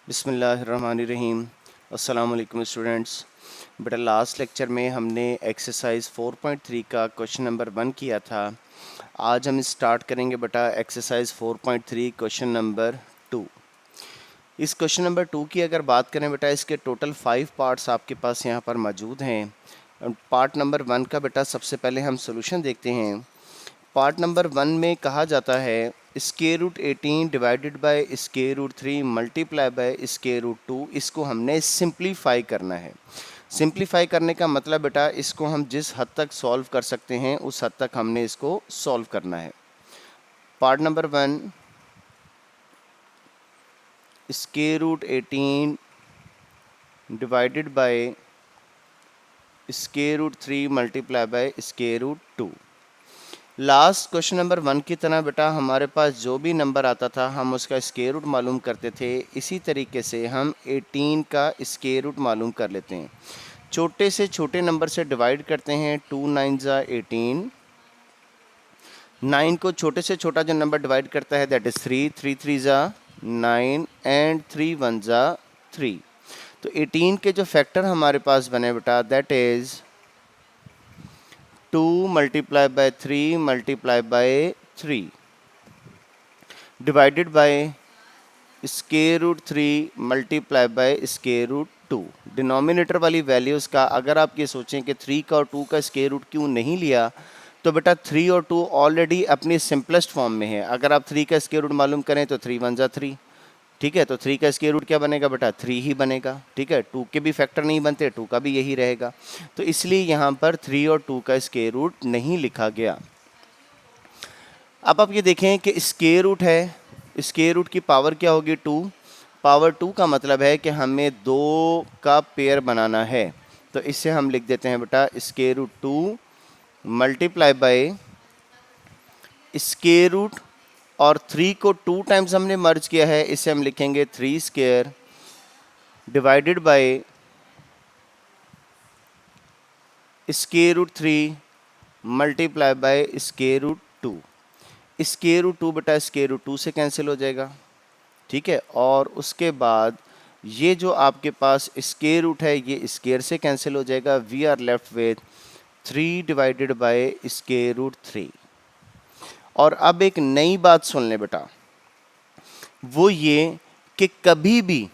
बिस्मिल्लाहिर्रहमानिर्रहीम। अस्सलाम वालेकुम स्टूडेंट्स। बेटा लास्ट लेक्चर में हमने एक्सरसाइज 4.3 का क्वेश्चन नंबर 1 किया था। आज हम स्टार्ट करेंगे बेटा एक्सरसाइज 4.3 क्वेश्चन नंबर 2। इस क्वेश्चन नंबर 2 की अगर बात करें बेटा, इसके टोटल 5 पार्ट्स आपके पास यहाँ पर मौजूद हैं। पार्ट नंबर 1 का बेटा सबसे पहले हम सोल्यूशन देखते हैं। पार्ट नंबर 1 में कहा जाता है square root 18 divided by square root 3 multiply by square root 2। इसको हमने सिंप्लीफाई करना है। सिंप्लीफाई करने का मतलब बेटा इसको हम जिस हद तक सॉल्व कर सकते हैं उस हद तक हमने इसको सॉल्व करना है। Part number 1 square root 18 divided by square root 3 multiply by square root 2। Last question number 1 की तरह बेटा हमारे पास जो भी नंबर आता था हम उसका स्क्वायर रूट मालूम करते थे। इसी तरीके से हम 18 का स्क्वायर रूट मालूम कर लेते हैं। छोटे से छोटे नंबर से डिवाइड करते हैं। 2 9 ज़ा 18। 9 को छोटे से छोटा जो नंबर डिवाइड करता है दैट इज़ 3। 3 3 ज़ा 9 एंड 3 1 ज़ा 3। तो 18 के जो फैक्टर हमारे पास बने बेटा that is 2 multiply by 3 multiply by 3 divided by square root 3 multiply by square root 2। Denominator वाली वैल्यूज़ का अगर आप ये सोचें कि 3 का और 2 का स्क्वायर रूट क्यों नहीं लिया, तो बेटा 3 और 2 ऑलरेडी अपनी सिंपलेस्ट फॉर्म में है। अगर आप 3 का स्क्वायर रूट मालूम करें तो 3 1 ज़ा 3। ठीक है, तो 3 का स्क्वायर रूट क्या बनेगा बेटा 3 ही बनेगा। ठीक है, 2 के भी फैक्टर नहीं बनते, 2 का भी यही रहेगा। तो इसलिए यहाँ पर 3 और 2 का स्क्वायर रूट नहीं लिखा गया। अब आप ये देखें कि स्क्वायर रूट है, स्क्वायर रूट की पावर क्या होगी 2। पावर 2 का मतलब है कि हमें 2 का पेयर बनाना है। तो इससे हम लिख देते हैं बेटा square root 2 multiply by square root, और 3 को 2 टाइम्स हमने मर्ज किया है, इसे हम लिखेंगे 3 square divided by square root 3 multiply by square root 2। Square root 2 बेटा स्क्वायर रूट 2 से कैंसिल हो जाएगा। ठीक है, और उसके बाद ये जो आपके पास स्क्वायर रूट है ये स्क्वायर से कैंसिल हो जाएगा। We are left with 3 divided by square root 3। और अब एक नई बात सुन ले बेटा, वो ये कि कभी भी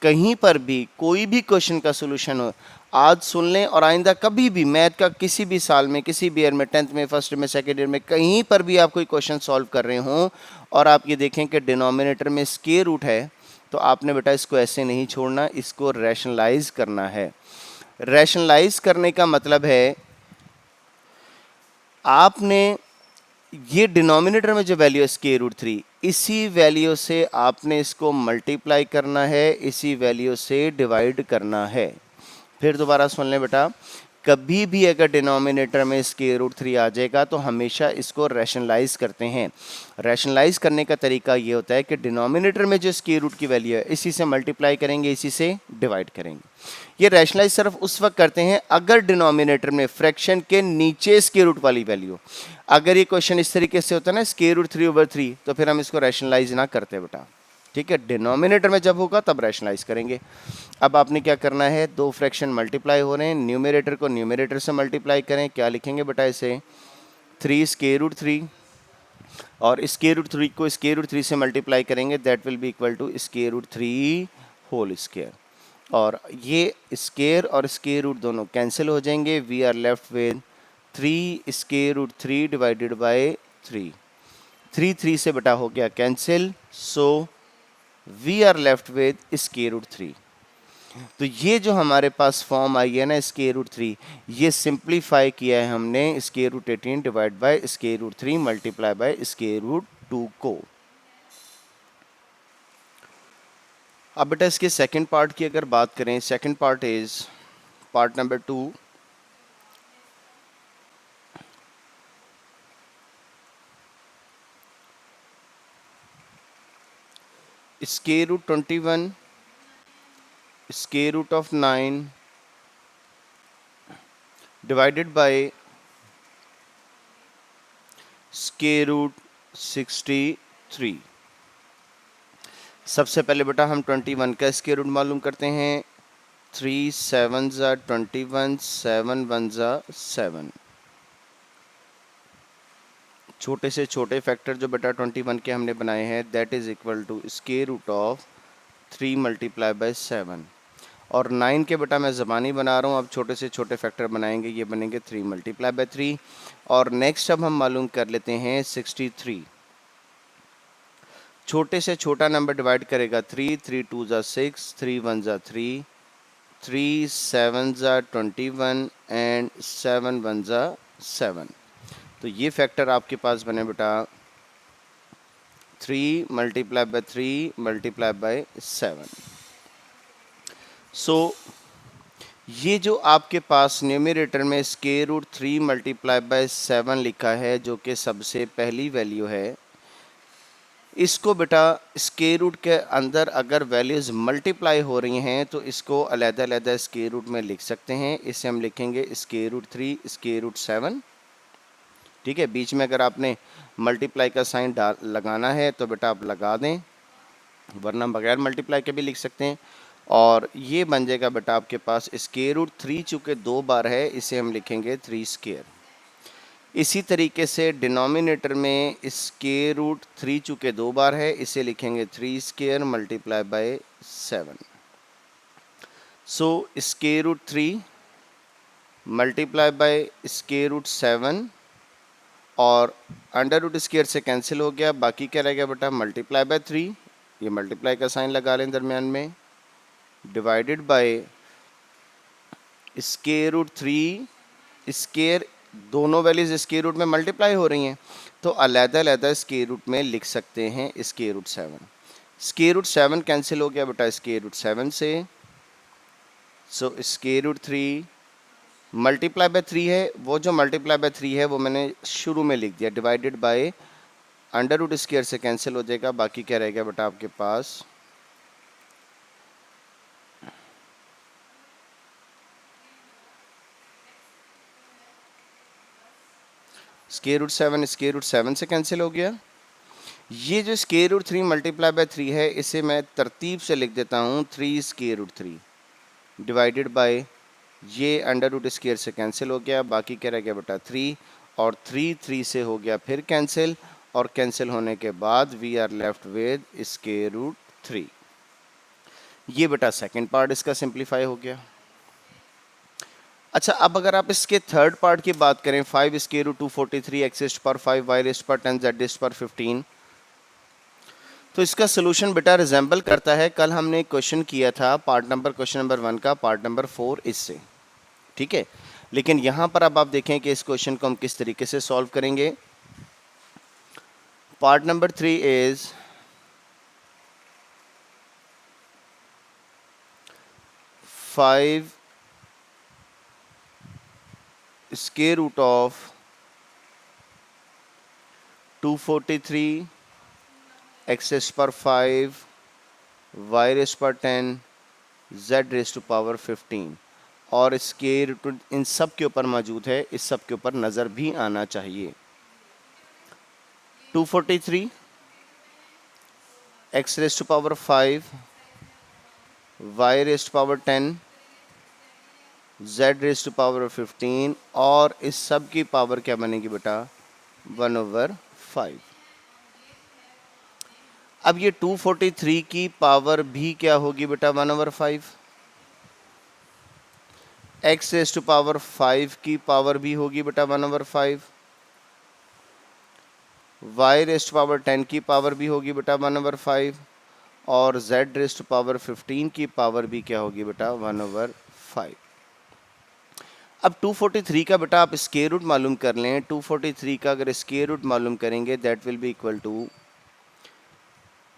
कहीं पर भी कोई भी क्वेश्चन का सॉल्यूशन हो, आज सुन लें और आइंदा कभी भी मैथ का किसी भी साल में, किसी भी ईयर में, 10th में, फर्स्ट में, सेकेंड ईयर में, कहीं पर भी आप कोई क्वेश्चन सॉल्व कर रहे हों और आप ये देखें कि डिनोमिनेटर में स्क्वायर रूट है, तो आपने बेटा इसको ऐसे नहीं छोड़ना, इसको रैशनलाइज करना है। रैशनलाइज करने का मतलब है आपने ये डिनोमिनेटर में जो वैल्यू है स्क्वायर रूट 3, इसी वैल्यू से आपने इसको मल्टीप्लाई करना है, इसी वैल्यू से डिवाइड करना है। फिर दोबारा सुन लें बेटा, कभी भी अगर डिनोमिनेटर में स्क्वायर रूट 3 आ जाएगा तो हमेशा इसको रैशनलाइज करते हैं। रैशनलाइज करने का तरीका ये होता है कि डिनोमिनेटर में जो स्क्वायर रूट की वैल्यू है इसी से मल्टीप्लाई करेंगे, इसी से डिवाइड करेंगे। ये रैशनलाइज सिर्फ उस वक्त करते हैं अगर डिनोमिनेटर में फ्रैक्शन के नीचे स्क्वायर रूट वाली वैल्यू। अगर ये क्वेश्चन इस तरीके से होता है ना स्क्वायर रूट 3/3, तो फिर हम इसको रैशनलाइज ना करते बेटा। ठीक है, डिनोमिनेटर में जब होगा तब रैशनलाइज करेंगे। अब आपने क्या करना है, दो फ्रैक्शन मल्टीप्लाई हो रहे हैं, न्यूमरेटर को न्यूमरेटर से मल्टीप्लाई करें। क्या लिखेंगे बेटा इसे 3 स्क्वायर रूट 3, और स्क्वायर रूट 3 को स्क्वायर रूट 3 से मल्टीप्लाई करेंगे, that will be equal to square root 3 whole square. और ये स्क्वायर और स्क्वायर रूट दोनों कैंसिल हो जाएंगे। We are left with 3 square root 3 divided by 3। 3 3 से बेटा हो गया cancel, so we are left with square root 3। तो ये जो हमारे पास फॉर्म आई है ना स्क्वायर रूट 3, ये सिंप्लीफाई किया है हमने square root 18 divide by square root 3 multiply by square root 2 को। अब बेटा इसके सेकंड पार्ट की अगर बात करें, second part is part number 2। Square root 21 square root of 9 divided by square root 63। सबसे पहले बेटा हम 21 का स्क्वायर रूट मालूम करते हैं। 3 7 ज़ा 21, 7 1 ज़ा 7। छोटे से छोटे फैक्टर जो बेटा 21 के हमने बनाए हैं that is equal to square root of 3 multiply by 7। और 9 के बेटा मैं ज़बानी बना रहा हूँ, अब छोटे से छोटे फैक्टर बनाएंगे, ये बनेंगे 3 मल्टीप्लाई बाय 3। और नेक्स्ट अब हम मालूम कर लेते हैं 63। छोटे से छोटा नंबर डिवाइड करेगा 3, 3 2 ज़ा 6, 3 1 ज़ा 3, 3 7 ज़ा 21 एंड 7 1 ज़ा 7। तो ये फैक्टर आपके पास बने बेटा 3 मल्टीप्लाई बाय 3 मल्टीप्लाई बाय 7। सो ये जो आपके पास न्यूमरेटर में स्क्वायर रूट 3 मल्टीप्लाई बाय 7 लिखा है जो कि सबसे पहली वैल्यू है, इसको बेटा स्क्वायर रूट के अंदर अगर वैल्यूज़ मल्टीप्लाई हो रही हैं तो इसको अलग-अलग स्क्वायर रूट में लिख सकते हैं। इसे हम लिखेंगे स्क्वायर रूट 3 स्क्वायर रूट 7। ठीक है, बीच में अगर आपने मल्टीप्लाई का साइन लगाना है तो बेटा आप लगा दें, वरना बगैर मल्टीप्लाई के भी लिख सकते हैं। और ये बन जाएगा बेटा आपके पास स्क्वायर रूट 3 चूँकि 2 बार है, इसे हम लिखेंगे 3 स्क्वायर। इसी तरीके से डिनोमिनेटर में स्क्वायर रूट 3 चूँकि 2 बार है, इसे लिखेंगे 3 square multiply by 7। So square root 3 multiply by square root 7 और अंडर रूट स्क्वायर से कैंसिल हो गया, बाकी क्या रह गया बेटा मल्टीप्लाई बाय 3, ये मल्टीप्लाई का साइन लगा लें दरमियान में, divided by square root 3 square, दोनों वैल्यूज स्क्वायर रूट में मल्टीप्लाई हो रही हैं तो अलग-अलग स्क्वायर रूट में लिख सकते हैं square root 7। Square root 7 cancel हो गया बेटा स्क्वायर रूट 7 से। So square root 3 multiply by 3 है, वो जो मल्टीप्लाई बाय 3 है वो मैंने शुरू में लिख दिया, divided by under root square से कैंसिल हो जाएगा, बाकी क्या रहेगा बेटा आपके पास स्क्वायर रूट 7 से कैंसिल हो गया। ये जो स्क्वायर रूट 3 मल्टीप्लाई बाय 3 है इसे मैं तरतीब से लिख देता हूँ 3 स्क्वायर रूट 3 डिवाइडेड बाय, ये अंडर रूट स्क्वायर से कैंसिल हो गया, बाकी क्या रह गया बेटा 3 और 3 से हो गया फिर कैंसिल, और कैंसिल होने के बाद we are left with square root 3। ये बेटा सेकंड पार्ट इसका सिंप्लीफाई हो गया। अच्छा, अब अगर आप इसके थर्ड पार्ट की बात करें 5 स्क्वायर रूट 243 एक्स रेज़्ड पर 5 वाई रेज़्ड पर 10 जेड रेज़्ड पर 15, तो इसका सोल्यूशन बेटा रिजेंबल करता है, कल हमने क्वेश्चन किया था पार्ट नंबर क्वेश्चन नंबर 1 का पार्ट नंबर 4 इससे। ठीक है, लेकिन यहाँ पर अब आप देखें कि इस क्वेश्चन को हम किस तरीके से सॉल्व करेंगे। Part number 3 is 5 square root of 243 x raised पर 5 वाई रेज़्ड पर 10 जेड रेज़्ड टू पावर 15, और स्क्वायर रूट इन सब के ऊपर मौजूद है, इस सब के ऊपर नज़र भी आना चाहिए। 243 x raised to power 5 y raised to power 10 z raised to power 15, और इस सब की पावर क्या बनेगी बेटा 1/5। अब ये 243 की पावर भी क्या होगी बेटा 1/5, एक्स रेज़्ड टू पावर 5 की पावर भी होगी बेटा 1/5, वाई रेज़्ड टू पावर 10 की पावर भी होगी बेटा 1/5, और जेड रेज़्ड टू पावर 15 की पावर भी क्या होगी बेटा 1/5। अब 243 का बेटा आप स्क्वायर रूट मालूम कर लें। 243 का अगर स्क्वायर रूट मालूम करेंगे that will be equal to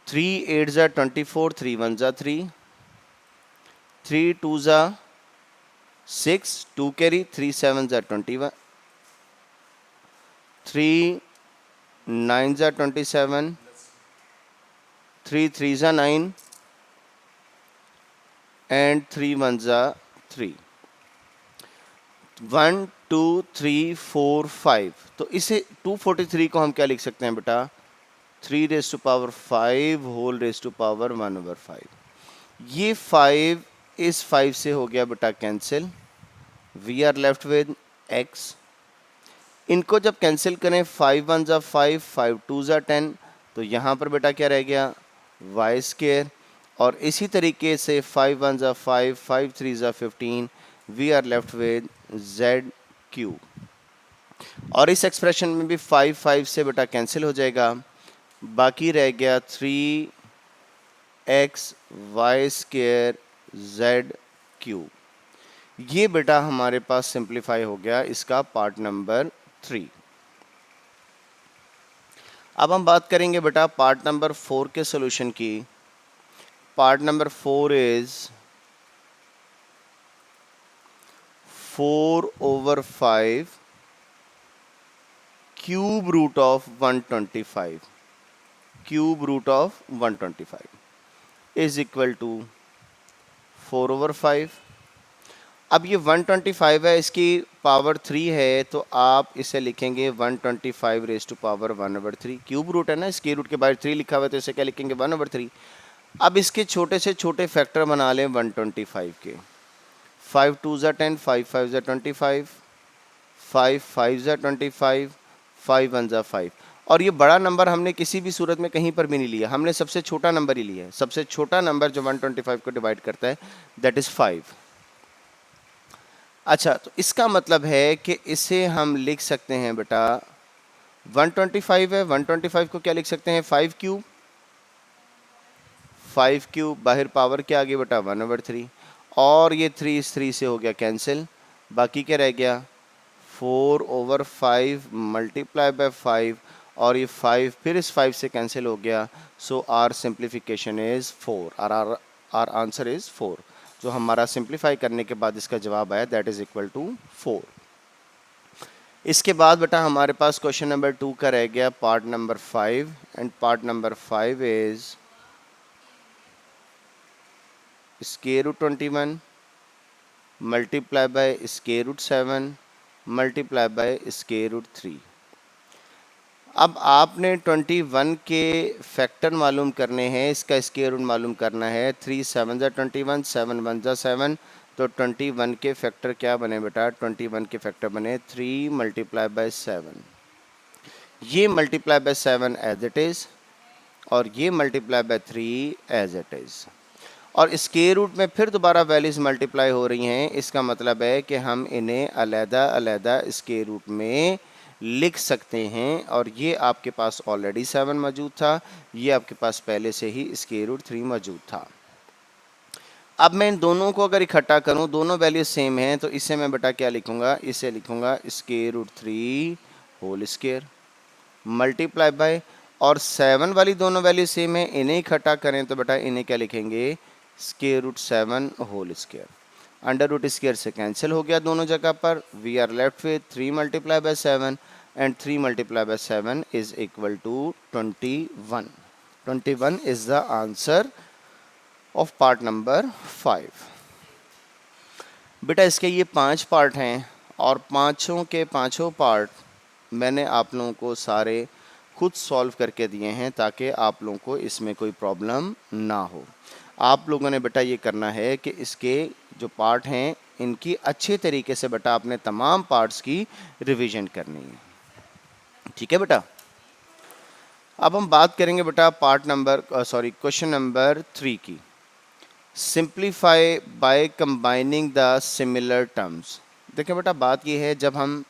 3 8 ज़ा 24, 3 1 ज़ा 3, 3 2 ज़ा 6, 2 कैरी, 3 7 ज़ा 21, 3 9 ज़ा 27, 3 3 ज़ा 9 एंड 3 1 ज़ा 3। 1 2 3 4 5, तो इसे 243 को हम क्या लिख सकते हैं बेटा 3 raise to power 5 whole raise to power 1/5। ये 5 इस 5 से हो गया बेटा कैंसिल, we are left with x। इनको जब कैंसिल करें 5 1 ज़ा 5, 5 2 ज़ा 10, तो यहाँ पर बेटा क्या रह गया वाई स्केयर। और इसी तरीके से 5 1 ज़ा 5, 5 3 ज़ा 15, we are left with z cube. और इस एक्सप्रेशन में भी 5 5 से बेटा कैंसिल हो जाएगा, बाकी रह गया 3x Y square Z cube. ये बेटा हमारे पास सिंप्लीफाई हो गया इसका पार्ट नंबर 3। अब हम बात करेंगे बेटा पार्ट नंबर 4 के सॉल्यूशन की। Part number 4 is 4/5 cube root of 125, cube root of 125 is equal to 4/5। अब ये 125 है, इसकी पावर 3 है, तो आप इसे लिखेंगे 125 raise to power 1/3। Cube root है ना, स्क्वायर रूट के बाहर 3 लिखा हुआ है, तो इसे क्या लिखेंगे 1/3। अब इसके छोटे से छोटे फैक्टर बना लें 125 के। 5 2 ज़ा 10, 5 5 ज़ा 25, 5 5 ज़ा 25, 5 1 ज़ा 5। और ये बड़ा नंबर हमने किसी भी सूरत में कहीं पर भी नहीं लिया, हमने सबसे छोटा नंबर ही लिया है। सबसे छोटा नंबर जो 125 को डिवाइड करता है दैट इज़ 5। अच्छा, तो इसका मतलब है कि इसे हम लिख सकते हैं बेटा 125 है, 125 को क्या लिख सकते हैं 5 क्यूब, 5 क्यूब बाहर पावर क्या आ गई बेटा 1/3। और ये 3 इस 3 से हो गया कैंसिल, बाकी क्या रह गया 4/5 मल्टीप्लाई बाय 5, और ये 5 फिर इस 5 से कैंसिल हो गया। So our simplification is 4, our answer is 4। जो हमारा सिंप्लीफाई करने के बाद इसका जवाब आया दैट इज़ इक्वल टू 4। इसके बाद बेटा हमारे पास क्वेश्चन नंबर 2 का रह गया part number 5, and part number 5 is square root 21 multiply by square root 7 multiply by square root 3। अब आपने 21 के फैक्टर मालूम करने हैं, इसका स्क्वायर रूट मालूम करना है। 3 7 ज़ा 21, 7 1 ज़ा 7, तो 21 के फैक्टर क्या बने बेटा 21 के फैक्टर बने 3 मल्टीप्लाई बाय 7। ये multiply by 7 as it is, और ये multiply by 3 as it is. और स्क्वायर रूट में फिर दोबारा वैल्यूज़ मल्टीप्लाई हो रही हैं, इसका मतलब है कि हम इन्हें अलहदा अलहदा स्क्वायर रूट में लिख सकते हैं। और ये आपके पास ऑलरेडी 7 मौजूद था, ये आपके पास पहले से ही स्क्वायर रूट 3 मौजूद था। अब मैं इन दोनों को अगर इकट्ठा करूं, दोनों वैल्यू सेम हैं, तो इसे मैं बेटा क्या लिखूंगा, इसे लिखूंगा square root 3 whole square multiply by, और 7 वाली दोनों वैल्यू सेम है, इन्हें इकट्ठा करें तो बेटा इन्हें क्या लिखेंगे square root 7 whole square. Under root square से कैंसिल हो गया दोनों जगह पर, we are left with 3 multiply by 7, and 3 multiply by 7 is equal to 21। 21 is the answer of part number 5। बेटा इसके ये 5 पार्ट हैं, और पाँचों के पाँचों पार्ट मैंने आप लोगों को सारे खुद सॉल्व करके दिए हैं, ताकि आप लोगों को इसमें कोई प्रॉब्लम ना हो। आप लोगों ने बेटा ये करना है कि इसके जो पार्ट हैं इनकी अच्छे तरीके से बेटा आपने तमाम पार्ट्स की रिवीजन करनी है, ठीक है बेटा। अब हम बात करेंगे बेटा पार्ट नंबर क्वेश्चन नंबर 3 की। Simplify by combining the similar terms. देखिए बेटा बात ये है, जब हम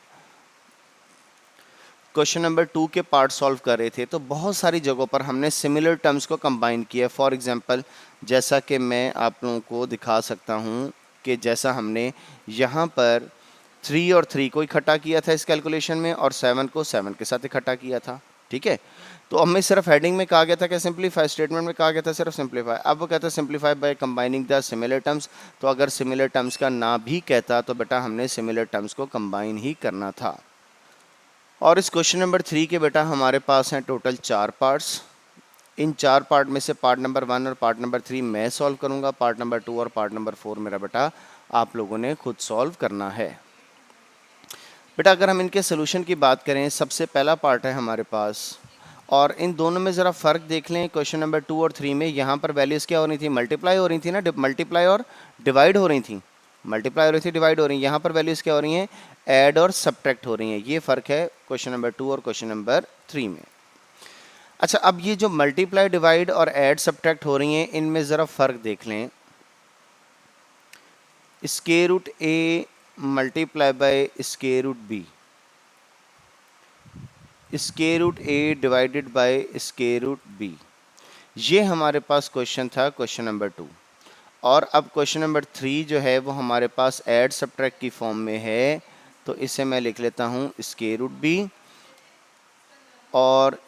क्वेश्चन नंबर 2 के पार्ट सॉल्व कर रहे थे तो बहुत सारी जगहों पर हमने सिमिलर टर्म्स को कंबाइन किया। फॉर एग्जांपल जैसा कि मैं आप लोगों को दिखा सकता हूं कि जैसा हमने यहाँ पर 3 और 3 को इकट्ठा किया था इस कैलकुलेशन में, और 7 को 7 के साथ इकट्ठा किया था, ठीक है। तो हमें सिर्फ हेडिंग में कहा गया था कि सिंप्लीफाई, स्टेटमेंट में कहा गया था सिर्फ सिंप्लीफाई। अब वो कहता है simplify by combining the similar terms, तो अगर सिमिलर टर्म्स का ना भी कहता तो बेटा हमने सिमिलर टर्म्स को कंबाइन ही करना था। और इस क्वेश्चन नंबर 3 के बेटा हमारे पास हैं टोटल 4 पार्ट्स। इन 4 पार्ट में से पार्ट नंबर 1 और पार्ट नंबर 3 मैं सॉल्व करूंगा, पार्ट नंबर 2 और पार्ट नंबर 4 मेरा बेटा आप लोगों ने खुद सॉल्व करना है। बेटा अगर हम इनके सोल्यूशन की बात करें, सबसे पहला पार्ट है हमारे पास और इन दोनों में ज़रा फ़र्क देख लें। क्वेश्चन नंबर 2 और 3 में यहाँ पर वैल्यूज़ क्या हो रही थी, मल्टीप्लाई हो रही थी ना, मल्टीप्लाई और डिवाइड हो रही थी, मल्टीप्लाई हो रही थी, डिवाइड हो रही हैं। यहाँ पर वैल्यूज़ क्या हो रही हैं, ऐड और सब्ट्रैक्ट हो रही हैं। ये फ़र्क है क्वेश्चन नंबर 2 और क्वेश्चन नंबर 3 में। अच्छा, अब ये जो मल्टीप्लाई, डिवाइड और ऐड सब्ट्रैक्ट हो रही हैं, इनमें ज़रा फ़र्क देख लें। Square root A multiply by square root B, square root A divided by square root B, ये हमारे पास क्वेश्चन था क्वेश्चन नंबर 2। और अब क्वेश्चन नंबर 3 जो है वो हमारे पास ऐड सब्ट्रैक्ट की फॉर्म में है, तो इसे मैं लिख लेता हूँ स्क्वायर रूट बी और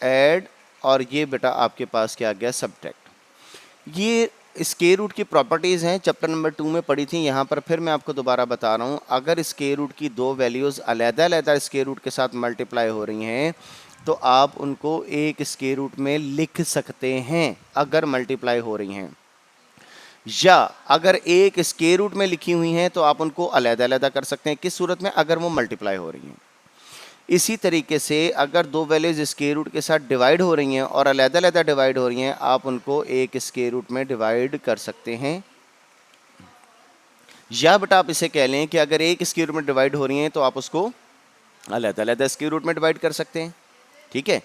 ऐड, और ये बेटा आपके पास क्या आ गया, सब्ट्रैक्ट। ये स्क्वायर रूट की प्रॉपर्टीज़ हैं, चैप्टर नंबर 2 में पढ़ी थी। यहाँ पर फिर मैं आपको दोबारा बता रहा हूँ, अगर स्क्वायर रूट की दो वैल्यूज़ अलग-अलग स्क्वायर रूट के साथ मल्टीप्लाई हो रही हैं तो आप उनको एक स्क्वायर रूट में लिख सकते हैं अगर मल्टीप्लाई हो रही हैं, या अगर एक स्क्वायर रूट में लिखी हुई हैं तो आप उनको अलग-अलग कर सकते हैं। किस सूरत में, अगर वो मल्टीप्लाई हो रही हैं। इसी तरीके से अगर दो वैल्यूज स्क्वायर रूट के साथ डिवाइड हो रही हैं और अलग-अलग डिवाइड हो रही हैं, आप उनको एक स्क्वायर रूट में डिवाइड कर सकते हैं। या बेटा आप इसे कह लें कि अगर एक स्क्वायर रूट में डिवाइड हो रही हैं तो आप उसको अलग-अलग स्क्वायर रूट में डिवाइड कर सकते हैं, ठीक है।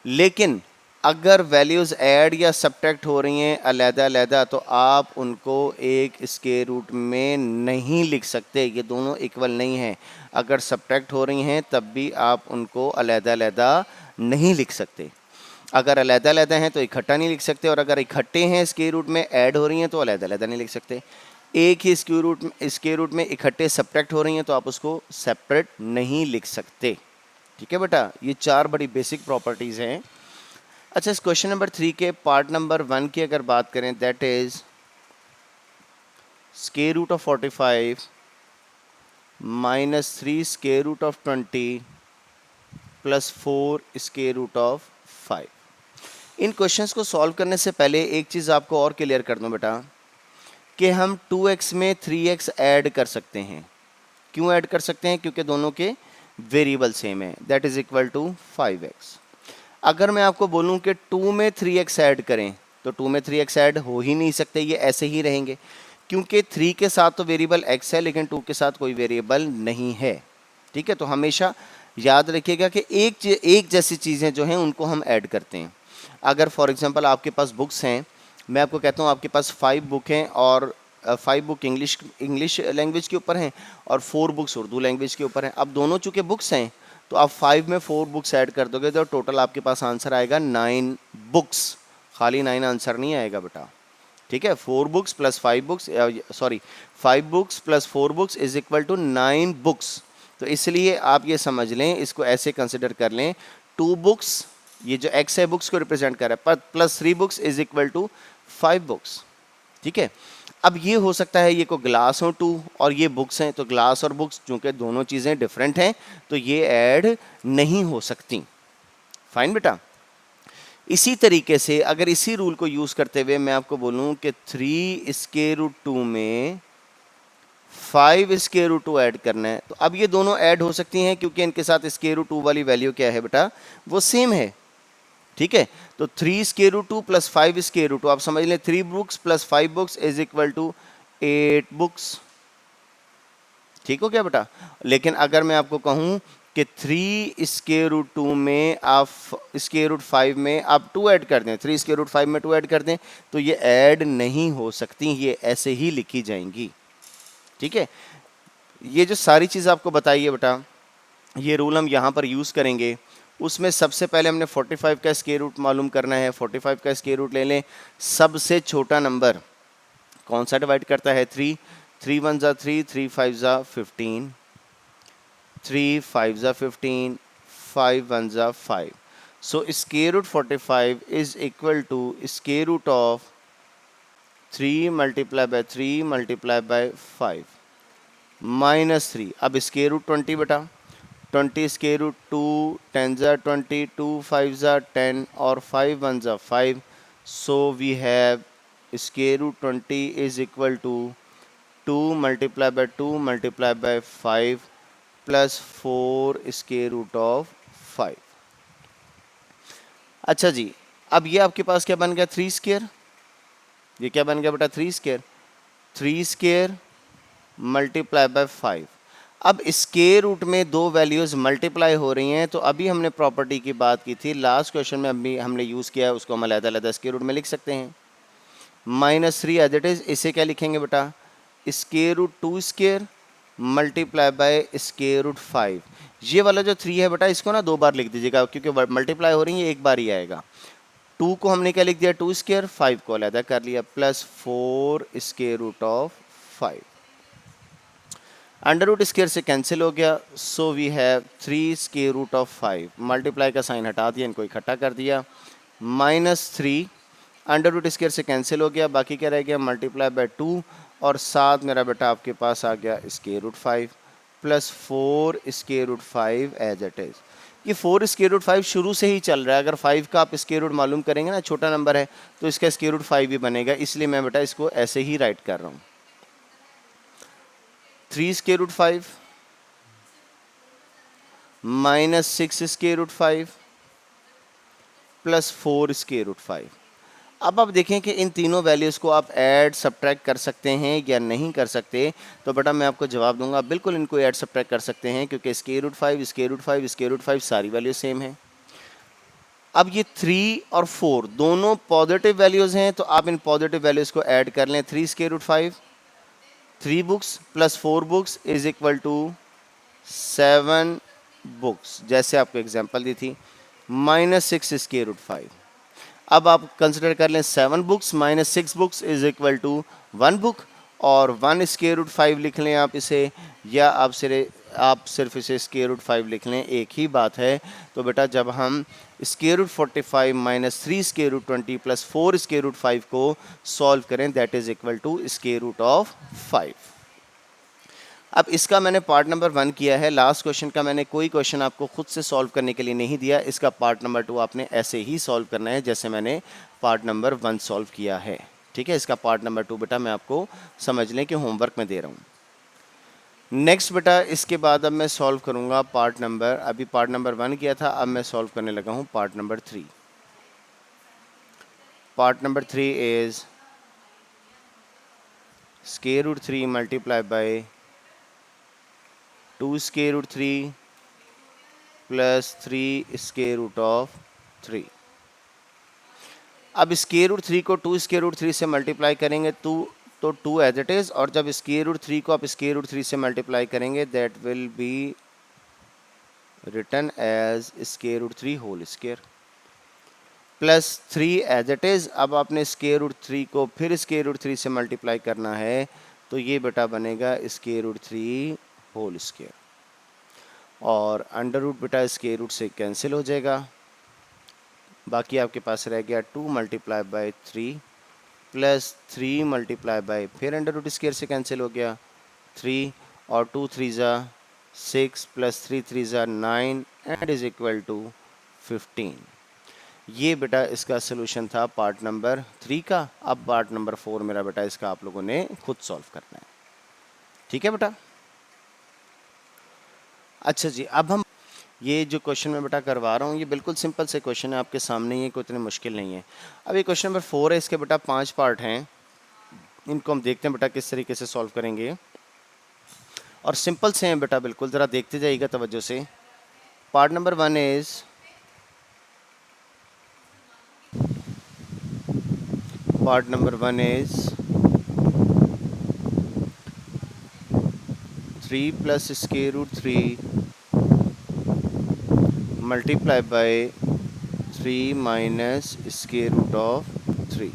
लेकिन अगर वैल्यूज़ ऐड या सब्ट्रैक्ट हो रही हैं अलग-अलग, तो आप उनको एक स्क्वायर रूट में नहीं लिख सकते, ये दोनों इक्वल नहीं हैं। अगर सब्ट्रैक्ट हो रही हैं तब भी आप उनको अलग-अलग नहीं लिख सकते। अगर अलग-अलग हैं तो इकट्ठा नहीं लिख सकते, और अगर इकट्ठे हैं स्क्वायर रूट में ऐड हो रही हैं तो अलग-अलग नहीं लिख सकते। एक ही स्क्वायर रूट में इकट्ठे सब्ट्रैक्ट हो रही हैं तो आप उसको सेपरेट नहीं लिख सकते, ठीक है बेटा। ये 4 बड़ी बेसिक प्रॉपर्टीज़ हैं। अच्छा, इस क्वेश्चन नंबर 3 के पार्ट नंबर 1 की अगर बात करें, that is square root of 45 minus 3 square root of 20 plus 4 square root of 5। इन क्वेश्चंस को सॉल्व करने से पहले एक चीज़ आपको और क्लियर कर दूं बेटा, कि हम 2x में 3x ऐड कर सकते हैं। क्यों ऐड कर सकते हैं, क्योंकि दोनों के वेरिएबल सेम है, that is equal to 5x। अगर मैं आपको बोलूं कि 2 में 3x ऐड करें, तो 2 में 3x ऐड हो ही नहीं सकते, ये ऐसे ही रहेंगे, क्योंकि 3 के साथ तो वेरिएबल x है लेकिन 2 के साथ कोई वेरिएबल नहीं है, ठीक है। तो हमेशा याद रखिएगा कि एक जैसी चीज़ें जो हैं उनको हम ऐड करते हैं। अगर फॉर एग्जांपल आपके पास बुक्स हैं, मैं आपको कहता हूँ आपके पास 5 बुक हैं और 5 बुक इंग्लिश लैंग्वेज के ऊपर हैं और 4 बुक्स उर्दू लैंग्वेज के ऊपर हैं। अब दोनों चूँकि बुक्स हैं तो आप 5 में 4 बुक्स ऐड कर दोगे तो टोटल आपके पास आंसर आएगा 9 बुक्स। खाली 9 आंसर नहीं आएगा बेटा, ठीक है। 4 books plus 5 books, sorry 5 books plus 4 books is equal to 9 books. तो इसलिए आप ये समझ लें, इसको ऐसे कंसिडर कर लें, 2 बुक्स, ये जो एक्स है बुक्स को रिप्रेजेंट कर रहा है, plus 3 books is equal to 5 books, ठीक है। अब ये हो सकता है ये को ग्लास हो 2 और ये बुक्स हैं, तो ग्लास और बुक्स चूंकि दोनों चीज़ें डिफरेंट हैं तो ये ऐड नहीं हो सकती। फाइन बेटा। इसी तरीके से अगर इसी रूल को यूज़ करते हुए मैं आपको बोलूं कि 3 स्क्वायर रूट 2 में 5 स्क्वायर रूट 2 ऐड करना है, तो अब ये दोनों ऐड हो सकती हैं क्योंकि इनके साथ स्क्वायर रूट 2 वाली वैल्यू क्या है बेटा, वो सेम है, ठीक है। तो 3 square root 2 plus 5 square root 2, आप समझ लें 3 books plus 5 books is equal to 8 books, ठीक हो क्या बेटा। लेकिन अगर मैं आपको कहूं कि 3 स्क्वायर रूट 2 में आप स्क्वायर रूट 5 में आप 2 ऐड कर दें, 3 स्क्वायर रूट 5 में 2 ऐड कर दें, तो ये ऐड नहीं हो सकती, ये ऐसे ही लिखी जाएंगी, ठीक है। ये जो सारी चीज़ आपको बताई है बेटा, ये रूल हम यहाँ पर यूज़ करेंगे। उसमें सबसे पहले हमने 45 का स्क्वायर रूट मालूम करना है। 45 का स्क्वायर रूट ले लें, सबसे छोटा नंबर कौन सा डिवाइड करता है, 3, 3 1 जा 3, 3 5 जा 15, 3 5 जा 15, 5 1 जा 5। So square root 45 is equal to square root of 3 multiply by 3 multiply by 5 minus 3। अब स्क्वायर रूट 20 बेटा, 20 स्क्वायर रूट 2, 10 जा 20, 2 5 जा 10 और 5 1 जा 5। So we have square root 20 is equal to 2 multiply by 2 multiply by 5 plus 4 square root of 5। अच्छा जी, अब ये आपके पास क्या बन गया, 3 स्क्वायर। ये क्या बन गया बेटा, 3 स्क्वायर। 3 square multiply by 5। अब स्क्वायर रूट में दो वैल्यूज़ मल्टीप्लाई हो रही हैं, तो अभी हमने प्रॉपर्टी की बात की थी, लास्ट क्वेश्चन में अभी हमने यूज़ किया है, उसको हम अलग-अलग स्क्वायर रूट में लिख सकते हैं। -3 एज इट इज़, इसे क्या लिखेंगे बेटा, square root 2 square multiply by square root 5। ये वाला जो 3 है बेटा, इसको ना 2 बार लिख दीजिएगा, क्योंकि मल्टीप्लाई हो रही है, एक बार ही आएगा। 2 को हमने क्या लिख दिया, 2 स्क्वायर, 5 को अलग कर लिया, plus 4 square root of 5। Under root square से कैंसिल हो गया, so we have 3 square root of 5। Multiply का साइन हटा दिया, इनको इकट्ठा कर दिया, -3 अंडर रूट स्क्वायर से कैंसिल हो गया, बाकी क्या रह गया, मल्टीप्लाई बाय 2, और साथ मेरा बेटा आपके पास आ गया square root 5 plus 4 square root 5 as it is. ये 4 स्क्वायर रूट 5 शुरू से ही चल रहा है, अगर 5 का आप स्क्वायर रूट मालूम करेंगे ना, छोटा नंबर है तो इसका स्क्वायर रूट 5 भी बनेगा, इसलिए मैं बेटा इसको ऐसे ही राइट कर रहा हूँ। 3 square root 5 -6 square root 5 plus 4 square root 5। अब आप देखें कि इन तीनों वैल्यूज़ को आप ऐड सब्ट्रैक्ट कर सकते हैं या नहीं कर सकते, तो बेटा मैं आपको जवाब दूंगा बिल्कुल इनको ऐड सब्ट्रैक्ट कर सकते हैं, क्योंकि square root 5 square root 5 square root 5 सारी वैल्यू सेम है। अब ये 3 और 4 दोनों पॉजिटिव वैल्यूज़ हैं, तो आप इन पॉजिटिव वैल्यूज़ को ऐड कर लें। 3 square root 5 3 books plus 4 books is equal to 7 books, जैसे आपको एग्जांपल दी थी, -6 स्क्वायर रूट 5। अब आप कंसिडर कर लें 7 books -6 books is equal to 1 book, और 1 स्क्वायर रूट 5 लिख लें आप इसे, या आप सिर्फ इसे स्क्वायर रूट 5 लिख लें, एक ही बात है। तो बेटा जब हम square root 45 -3 square root 20 plus 4 square root 5 को सॉल्व करें, that is equal to square root of 5। अब इसका मैंने पार्ट नंबर 1 किया है, लास्ट क्वेश्चन का मैंने कोई क्वेश्चन आपको खुद से सॉल्व करने के लिए नहीं दिया, इसका पार्ट नंबर 2 आपने ऐसे ही सॉल्व करना है जैसे मैंने पार्ट नंबर 1 सॉल्व किया है। ठीक है, इसका पार्ट नंबर 2 बेटा मैं आपको समझ लें कि होमवर्क में दे रहा हूँ। नेक्स्ट बेटा इसके बाद अब मैं सॉल्व करूँगा पार्ट नंबर, अभी पार्ट नंबर 1 किया था, अब मैं सॉल्व करने लगा हूँ part number 3। Part number 3 is square root 3 multiply by 2 square root 3 plus 3 square root of 3। अब स्क्वायर रूट 3 को 2 स्क्वायर रूट 3 से मल्टीप्लाई करेंगे तो 2 एज इट इज़, और जब स्क्वायर रूट 3 को आप स्क्वायर रूट 3 से मल्टीप्लाई करेंगे that will be written as square root 3 whole square plus 3 as it is. अब आपने स्क्वायर रूट 3 को फिर स्क्वायर रूट 3 से मल्टीप्लाई करना है, तो ये बेटा बनेगा स्क्वायर रूट 3 होल स्क्वायर, और अंडर रूट बेटा स्क्वायर रूट से कैंसिल हो जाएगा, बाकी आपके पास रह गया 2 multiply by 3 plus 3 multiply bye, फिर अंडर रूट स्क्वायर से कैंसिल हो गया 3, और 2 3 ज़ा 6 प्लस 3 3 ज़ा 9 एंड इज इक्वल टू 15। ये बेटा इसका सोल्यूशन था पार्ट नंबर 3 का। अब पार्ट नंबर 4 मेरा बेटा इसका आप लोगों ने खुद सॉल्व करना है। ठीक है बेटा। अच्छा जी, अब हम ये जो क्वेश्चन मैं बेटा करवा रहा हूँ ये बिल्कुल सिंपल से क्वेश्चन है, आपके सामने ही है, कोई इतनी मुश्किल नहीं है। अब ये क्वेश्चन नंबर 4 है, इसके बेटा 5 पार्ट हैं, इनको हम देखते हैं बेटा किस तरीके से सॉल्व करेंगे, और सिंपल से हैं बेटा बिल्कुल, ज़रा देखते जाइएगा तवज्जो से। Part number 1 is part number 1 is 3 plus square root 3 multiply by 3 minus square root of 3।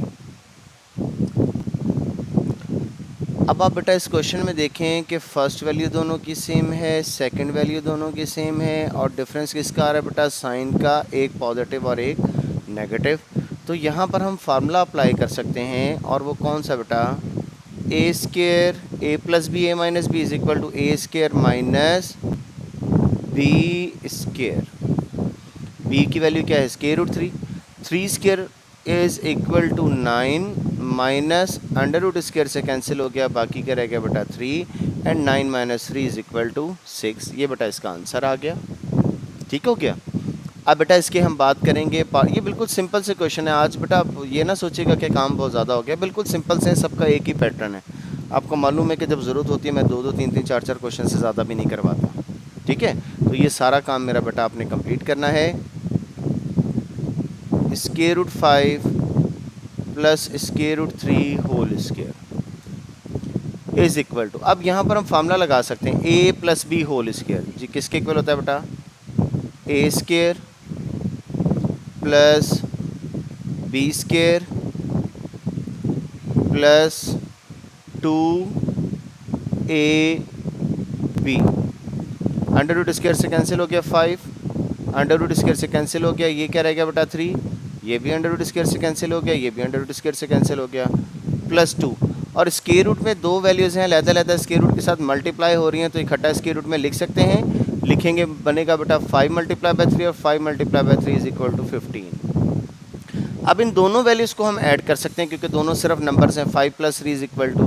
अब आप बेटा इस क्वेश्चन में देखें कि फर्स्ट वैल्यू दोनों की सेम है, सेकंड वैल्यू दोनों की सेम है, और डिफरेंस किसका आ रहा है बेटा, साइन का, एक पॉजिटिव और एक नेगेटिव। तो यहाँ पर हम फार्मूला अप्लाई कर सकते हैं, और वो कौन सा बेटा, A square A plus B A minus B is equal to A square minus B square. B की वैल्यू क्या है, square root 3, 3 square is equal to 9 minus under root square से कैंसिल हो गया, बाकी क्या रह गया बेटा 3, and 9 minus 3 is equal to 6। ये बेटा इसका आंसर आ गया। ठीक हो गया। अब बेटा इसके हम बात करेंगे ये बिल्कुल सिंपल से क्वेश्चन है आज बेटा, आप ये ना सोचिएगा कि काम बहुत ज़्यादा हो गया, बिल्कुल सिंपल से सबका एक ही पैटर्न है। आपको मालूम है कि जब ज़रूरत होती है मैं 2-2 3-3 4-4 क्वेश्चन से ज़्यादा भी नहीं करवाता, ठीक है। तो ये सारा काम मेरा बेटा आपने कंप्लीट करना है। Square root 5 plus square root 3 whole square is equal to, अब यहाँ पर हम फार्मूला लगा सकते हैं a plus B whole square. जी किसके इक्वल होता है बेटा? A square plus B square plus 2ab। Under root square से कैंसिल हो गया 5, अंडर रूट स्क्वायर से कैंसिल हो गया, ये क्या रह गया बेटा 3, ये भी अंडर रूट स्क्वायर से कैंसिल हो गया, ये भी अंडर रूट स्क्वायर से कैंसिल हो गया, प्लस 2। और स्क्वायर रूट में दो वैल्यूज़ हैं, लहदा स्क्वायर रूट के साथ मल्टीप्लाई हो रही हैं, तो इकट्ठा स्क्वायर रूट में लिख सकते हैं। लिखेंगे बनेगा बेटा 5 मल्टीप्लाई बाई 3 और 5 multiply by 3 is equal to 15। अब इन दोनों वैल्यूज़ को हम ऐड कर सकते हैं क्योंकि दोनों सिर्फ नंबर्स हैं। 5 plus 3 is equal to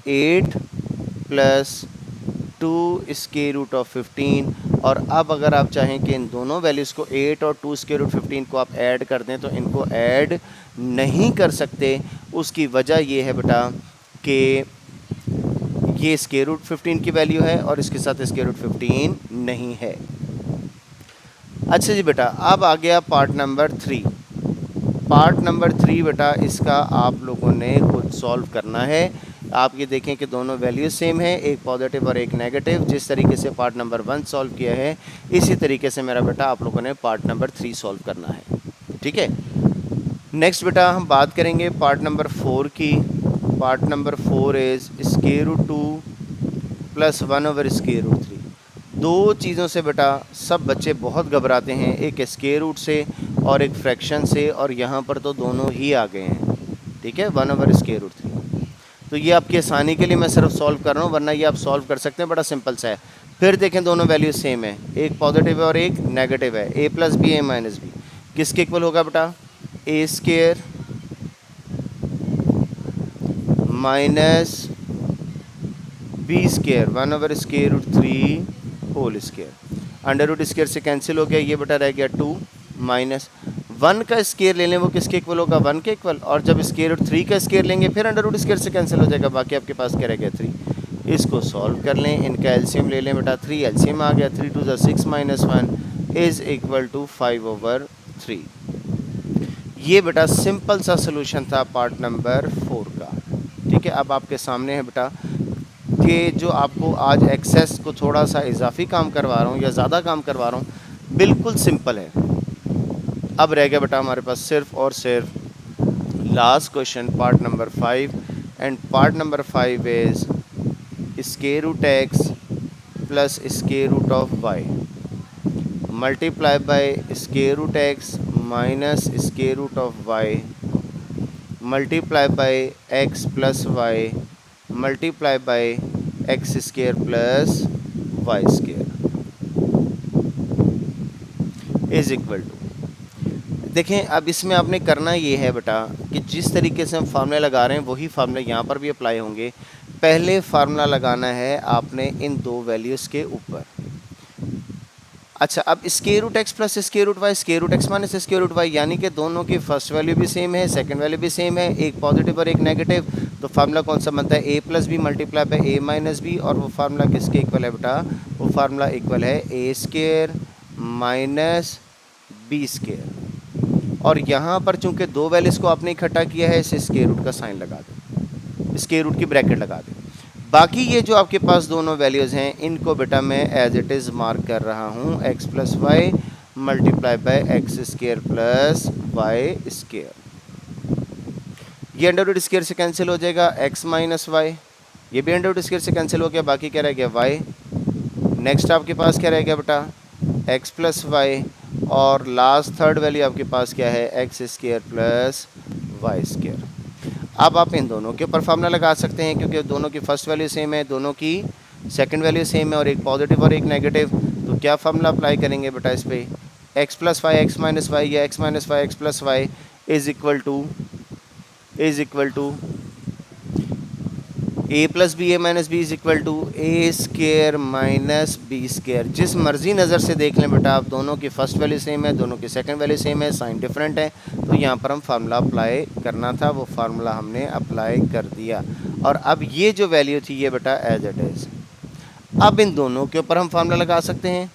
8 plus 2 square root of 15। और अब अगर आप चाहें कि इन दोनों वैल्यूज़ को 8 और 2 स्क्वायर रूट 15 को आप ऐड कर दें तो इनको ऐड नहीं कर सकते। उसकी वजह ये है बेटा कि ये स्क्वायर रूट 15 की वैल्यू है और इसके साथ स्क्वायर रूट 15 नहीं है। अच्छा जी बेटा, अब आ गया पार्ट नंबर 3। पार्ट नंबर 3 बेटा इसका आप लोगों ने खुद सॉल्व करना है। आप ये देखें कि दोनों वैल्यू सेम है, एक पॉजिटिव और एक नेगेटिव। जिस तरीके से पार्ट नंबर 1 सॉल्व किया है इसी तरीके से मेरा बेटा आप लोगों ने पार्ट नंबर 3 सॉल्व करना है, ठीक है। नेक्स्ट बेटा हम बात करेंगे पार्ट नंबर 4 की। Part number 4 is square root 2 plus 1 over square root 3। दो चीज़ों से बेटा सब बच्चे बहुत घबराते हैं, एक स्क्वायर रूट से और एक फ्रैक्शन से, और यहाँ पर तो दोनों ही आ गए हैं, ठीक है, 1 ओवर स्क्वायर रूट 3। तो ये आपकी आसानी के लिए मैं सिर्फ सॉल्व कर रहा हूँ, वरना ये आप सॉल्व कर सकते हैं, बड़ा सिंपल सा है। फिर देखें दोनों वैल्यू सेम है, एक पॉजिटिव है और एक नेगेटिव है, a plus B A minus B किसके इक्वल होगा बेटा? A square minus B square 1 over square root 3 whole square. Under root square से कैंसिल हो गया, ये बेटा रह गया 2 माइनस 1 का स्क्वायर ले लें वो किसके इक्वल होगा? 1 के इक्वल। और जब स्क्वायर रूट 3 का स्क्वायर लेंगे फिर अंडर रूट स्क्वायर से कैंसिल हो जाएगा, बाकी आपके पास क्या रह गया 3। इसको सॉल्व कर लें, इनका एलसीएम ले लें बेटा, 3 एलसीएम आ गया, 3 2 ज़ा 6 minus 1 is equal to 5 over 3। ये बेटा सिंपल सा सोल्यूशन था पार्ट नंबर 4 का, ठीक है। अब आपके सामने है बेटा कि जो आपको आज एक्सेस को थोड़ा सा इजाफी काम करवा रहा हूँ या ज़्यादा काम करवा रहा हूँ, बिल्कुल सिंपल है। अब रह गया बेटा हमारे पास सिर्फ और सिर्फ last question part number 5, and part number 5 is square root X plus square root of Y multiply by square root X minus square root of Y multiply by X plus Y multiply by X square plus Y square is equal to. देखें अब इसमें आपने करना ये है बेटा कि जिस तरीके से हम फार्मूला लगा रहे हैं वही फार्मूला यहाँ पर भी अप्लाई होंगे। पहले फार्मूला लगाना है आपने इन दो वैल्यूज़ के ऊपर। अच्छा, अब square root X plus square root Y, square root X minus square root Y, यानी कि दोनों की फर्स्ट वैल्यू भी सेम है, सेकंड वैल्यू भी सेम है, एक पॉजिटिव और एक नेगेटिव। तो फार्मूला कौन सा बनता है? A plus B multiply by A minus B. और वो फार्मूला किसके इक्वल है बेटा? वो फार्मूला इक्वल है ए स्क्वायर माइनस बी स्क्वायर। और यहाँ पर चूंकि दो वैल्यूज़ को आपने इकट्ठा किया है, इसे स्क्वायर रूट का साइन लगा दें, स्क्वायर रूट की ब्रैकेट लगा दें। बाकी ये जो आपके पास दोनों वैल्यूज़ हैं इनको बेटा मैं एज इट इज़ मार्क कर रहा हूँ, X plus Y multiply by X square plus Y square. ये अंडर रूट स्क्वायर से कैंसिल हो जाएगा, एक्स माइनस वाई, ये भी अंडर रूट स्क्वायर से कैंसिल हो गया, बाकी क्या रह गया? वाई। नेक्स्ट आपके पास क्या रह गया बेटा? X plus Y. और लास्ट थर्ड वैल्यू आपके पास क्या है? X square plus Y square. अब आप इन दोनों के ऊपर फार्मूला लगा सकते हैं क्योंकि दोनों की फर्स्ट वैल्यू सेम है, दोनों की सेकंड वैल्यू सेम है, और एक पॉजिटिव और एक नेगेटिव। तो क्या फार्मूला अप्लाई करेंगे बेटा इस पर? X plus Y X minus Y या X minus Y X plus Y is equal to A plus B A minus B is equal to A square minus B square. जिस मर्जी नज़र से देख लें बेटा आप, दोनों की फर्स्ट वैल्यू सेम है, दोनों की सेकंड वैल्यू सेम है, साइन डिफरेंट है, तो यहाँ पर हम फार्मूला अप्लाई करना था, वो फार्मूला हमने अप्लाई कर दिया। और अब ये जो वैल्यू थी ये बेटा एज इट इज़। अब इन दोनों के ऊपर हम फार्मूला लगा सकते हैं।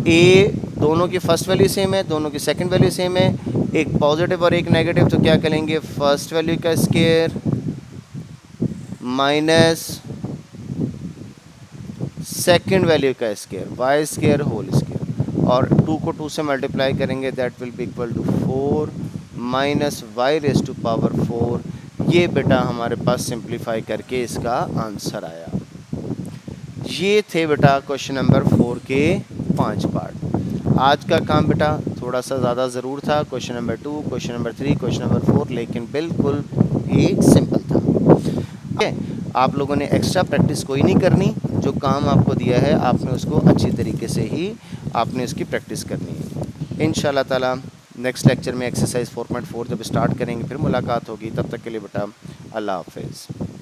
ए दोनों की फर्स्ट वैल्यू सेम है, दोनों की सेकंड वैल्यू सेम है, एक पॉजिटिव और एक नेगेटिव, तो क्या करेंगे, फर्स्ट वैल्यू का स्केयर माइनस सेकंड वैल्यू का square, Y square whole square, और 2 को 2 से मल्टीप्लाई करेंगे, that will be equal to 4 minus Y raise to power 4। ये बेटा हमारे पास सिंप्लीफाई करके इसका आंसर आया। ये थे बेटा क्वेश्चन नंबर 4 के 5 पार्ट। आज का काम बेटा थोड़ा सा ज़्यादा ज़रूर था, question number 2, question number 3, question number 4, लेकिन बिल्कुल ही सिंपल था। ठीक है, आप लोगों ने एक्स्ट्रा प्रैक्टिस कोई नहीं करनी, जो काम आपको दिया है आपने उसको अच्छी तरीके से ही आपने उसकी प्रैक्टिस करनी है। इंशाल्लाह ताला नेक्स्ट लेक्चर में एक्सरसाइज 4.4 जब स्टार्ट करेंगे फिर मुलाकात होगी। तब तक के लिए बेटा अल्लाह हाफिज़।